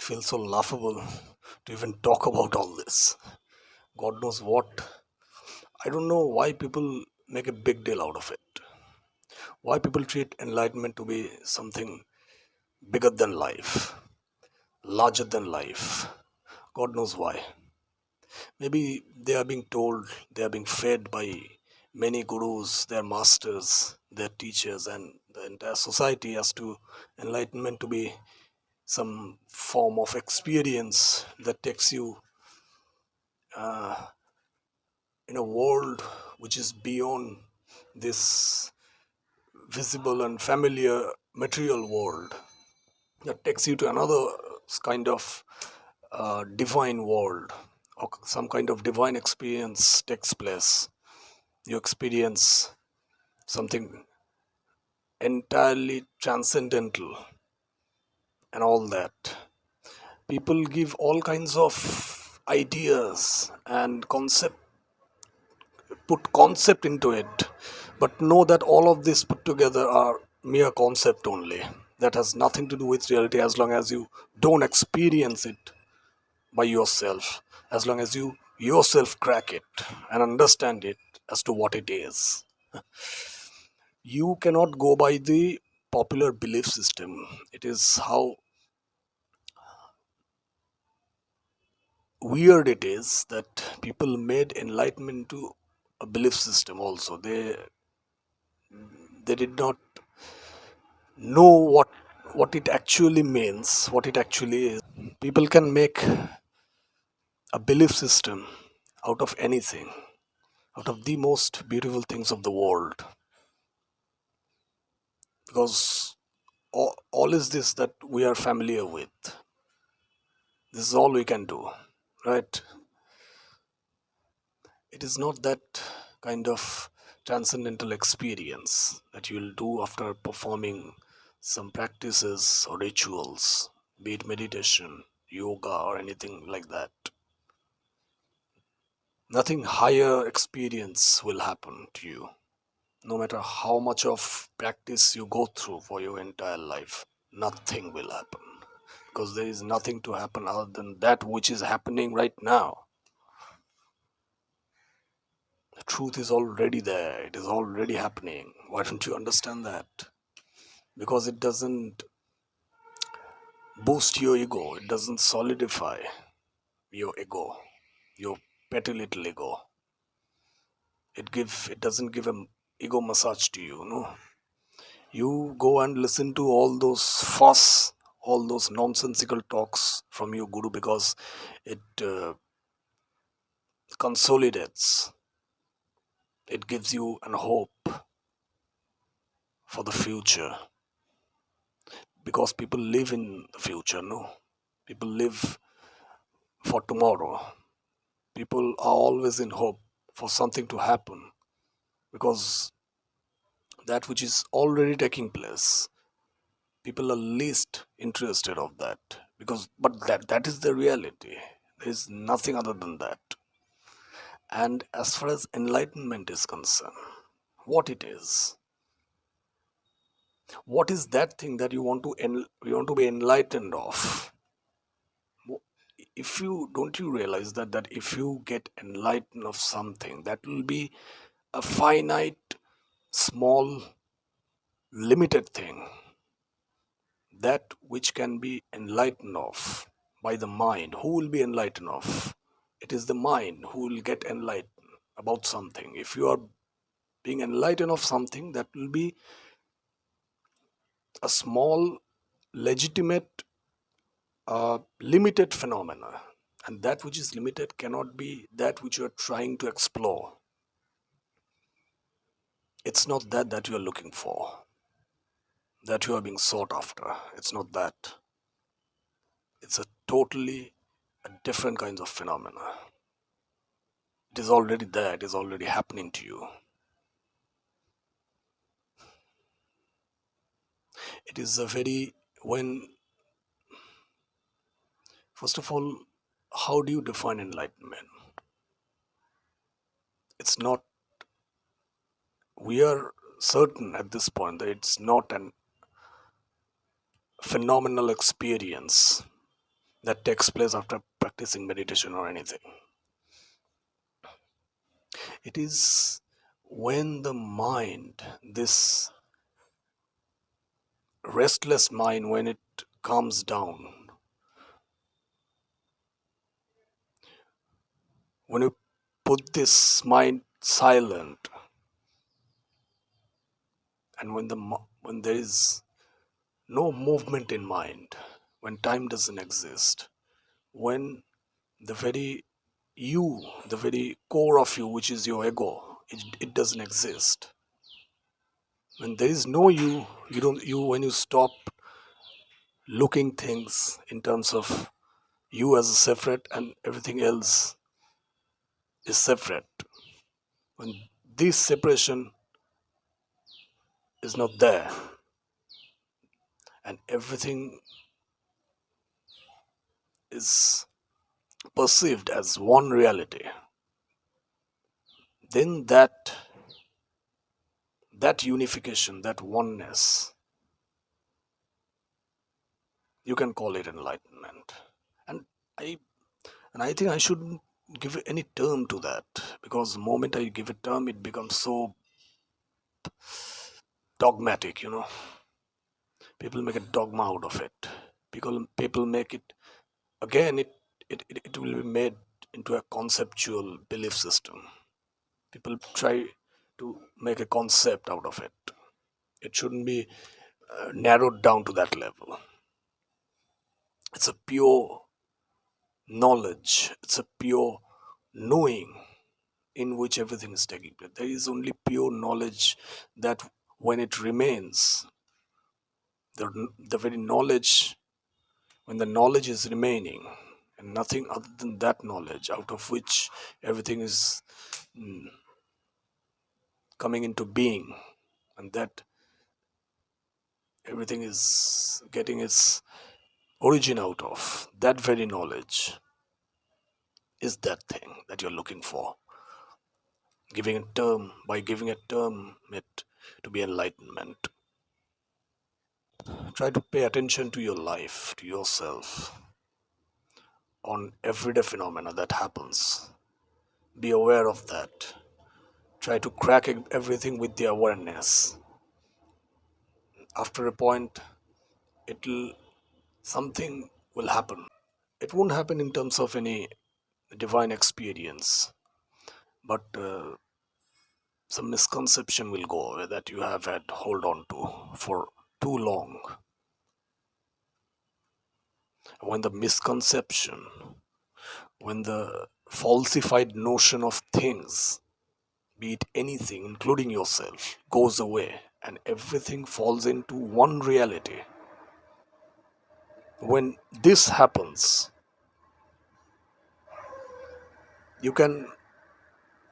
It feels so laughable to even talk about all this. God knows what. I don't know why people make a big deal out of it. Why people treat enlightenment to be something bigger than life, larger than life. God knows why. Maybe they are being told, they are being fed by many gurus, their masters, their teachers, and the entire society as to enlightenment to be some form of experience that takes you uh, in a world which is beyond this visible and familiar material world, that takes you to another kind of divine world, or some kind of divine experience takes place. You experience something entirely transcendental and all that. People give all kinds of ideas and put concept into it, but know that all of this put together are mere concept only. That has nothing to do with reality as long as you don't experience it by yourself, as long as you yourself crack it and understand it as to what it is. You cannot go by the popular belief system. It is how weird it is that people made enlightenment to a belief system also. They did not know what it actually means, what it actually is. People can make a belief system out of anything, out of the most beautiful things of the world, because all is this that we are familiar with. This is all we can do, right? It is not that kind of transcendental experience that you will do after performing some practices or rituals, be it meditation, yoga, or anything like that. Nothing higher experience will happen to you, no matter how much of practice you go through for your entire life. Nothing will happen, because there is nothing to happen other than that which is happening right now. The truth is already there, it is already happening. Why don't you understand that? Because it doesn't boost your ego, it doesn't solidify your ego, your petty little ego. It doesn't give an ego massage to you, no. You go and listen to all those fuss, all those nonsensical talks from your guru, because it consolidates, it gives you an hope for the future, because people live in the future, no. People live for tomorrow. People are always in hope for something to happen, because that which is already taking place, people are least interested of that, because but that is the reality. There is nothing other than that. And as far as enlightenment is concerned, what it is, what is that thing that you want to be enlightened of? If you don't, you realize that if you get enlightened of something, that will be a finite, small, limited thing, that which can be enlightened of by the mind. Who will be enlightened of? It is the mind who will get enlightened about something. If you are being enlightened of something, that will be a small, legitimate, limited phenomena. And that which is limited cannot be that which you are trying to explore. It's not that you are looking for, that you are being sought after. It's not that. It's a totally a different kinds of phenomena. It is already there. It is already happening to you. It is a very, when, first of all, how do you define enlightenment? It's not, we are certain at this point that it's not an phenomenal experience that takes place after practicing meditation or anything. It is when the mind, this restless mind, when it calms down, when you put this mind silent, and when there is no movement in mind, when time doesn't exist, when the very you, the very core of you, which is your ego, it doesn't exist. When there is no you, you don't you when you stop looking things in terms of you as a separate and everything else is separate. When this separation is not there and everything is perceived as one reality, then that unification, that oneness, you can call it enlightenment. And I I think I shouldn't give any term to that, because the moment I give a term, it becomes so dogmatic. People make a dogma out of it. People make it again. It will be made into a conceptual belief system. People try to make a concept out of it. It shouldn't be narrowed down to that level. It's a pure knowledge. It's a pure knowing in which everything is taking place. There is only pure knowledge that when it remains, the very knowledge, when the knowledge is remaining, and nothing other than that knowledge, out of which everything is coming into being, and that everything is getting its origin out of, that very knowledge is that thing that you're looking for. Giving a term it to be enlightenment. Try to pay attention to your life, to yourself, on everyday phenomena that happens. Be aware of that. Try to crack everything with the awareness. After a point, it'll something will happen. It won't happen in terms of any divine experience, but some misconception will go away that you have had hold on to for too long. When the misconception, when the falsified notion of things, be it anything, including yourself, goes away and everything falls into one reality. When this happens, you can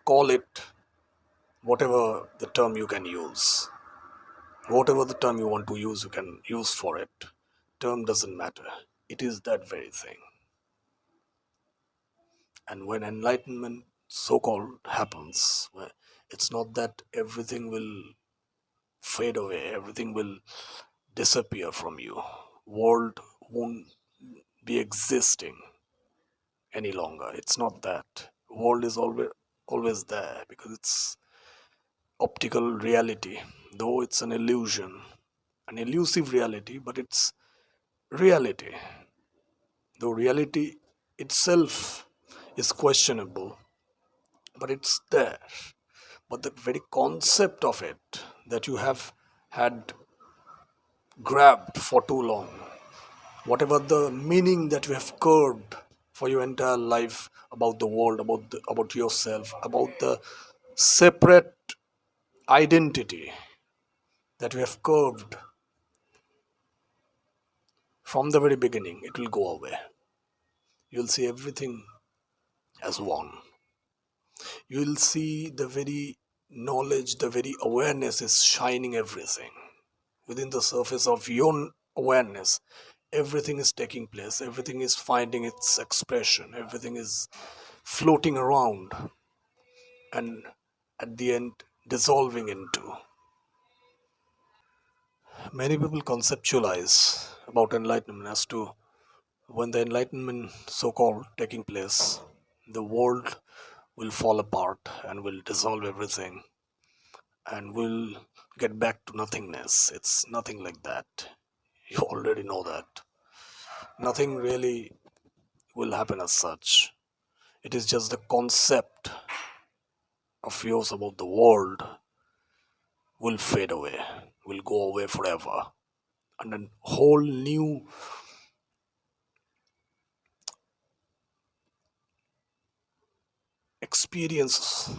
call it whatever the term you can use. Whatever the term you want to use, you can use for it. Term doesn't matter. It is that very thing. And when enlightenment, so called, happens, it's not that everything will fade away, everything will disappear from you. World won't be existing any longer. It's not that. World is always there because it's optical reality, though it's an illusion, an elusive reality, but it's reality. Though reality itself is questionable, but it's there. But the very concept of it that you have had grabbed for too long, whatever the meaning that you have curbed for your entire life about the world, about yourself, about the separate identity that you have curbed from the very beginning, it will go away. You'll see everything as one. You'll see the very knowledge, the very awareness is shining everything. Within the surface of your awareness, everything is taking place, everything is finding its expression, everything is floating around and at the end dissolving into. Many people conceptualize about enlightenment as to When the enlightenment so called taking place, the world will fall apart and will dissolve everything and will get back to nothingness. It's nothing like that. You already know that. Nothing really will happen as such. It is just the concept of yours about the world will fade away, will go away forever. And a whole new experience,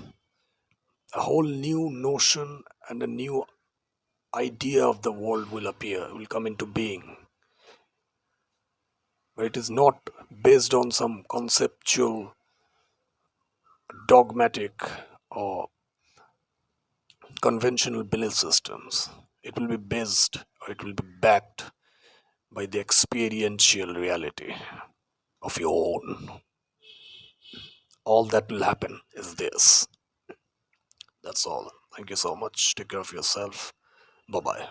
a whole new notion and a new idea of the world will appear, will come into being. But it is not based on some conceptual, dogmatic, or conventional belief systems. It will be based or it will be backed by the experiential reality of your own. All that will happen is this. That's all. Thank you so much. Take care of yourself. Bye bye.